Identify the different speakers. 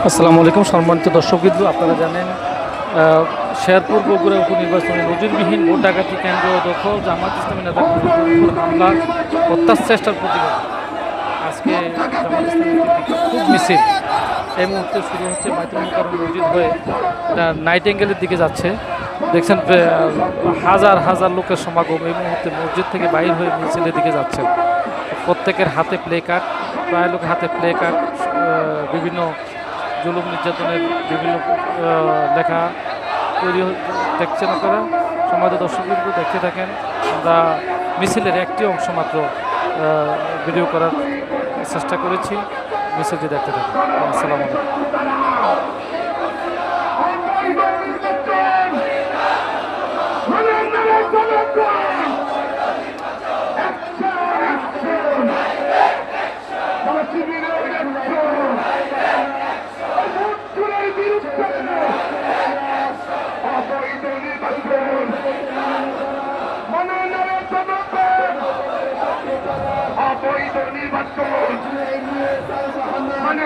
Speaker 1: আসসালামু আলাইকুম সম্মানিত দর্শকবৃন্দ, আপনারা জানেন শেরপুর বগুড়া উপনির্বাচনে নজিরবিহীন ভোট ডাকাতি কেন্দ্র দখল, জামাত ইসলামী নেতা উপর হামলা, হত্যার চেষ্টার প্রতিবাদ আজকে জামাত ইসলামী খুব মিছিল এই মুহূর্তে শুরু হচ্ছে বাইতুল মুকাররম মসজিদ হয়ে নাইটিঙ্গেলের দিকে যাচ্ছে। দেখছেন হাজার হাজার লোকের সমাগম এই মুহূর্তে মসজিদ থেকে বাইর হয়ে মিছিলের দিকে যাচ্ছেন। প্রত্যেকের হাতে প্লে কার্ড, প্রায় লোকের হাতে প্লে কার্ড, বিভিন্ন জুলুম নির্যাতনের বিভিন্ন লেখা তৈরি দেখছেন আপনারা। সমাজের দর্শকবৃন্দ দেখতে থাকেন। আমরা মিছিলের একটি অংশ মাত্র ভিডিও করার চেষ্টা করেছি। মিছিলটি দেখতে থাকেন। আসসালামু আলাইকুম।
Speaker 2: অবৈধ নির্বাচন মানে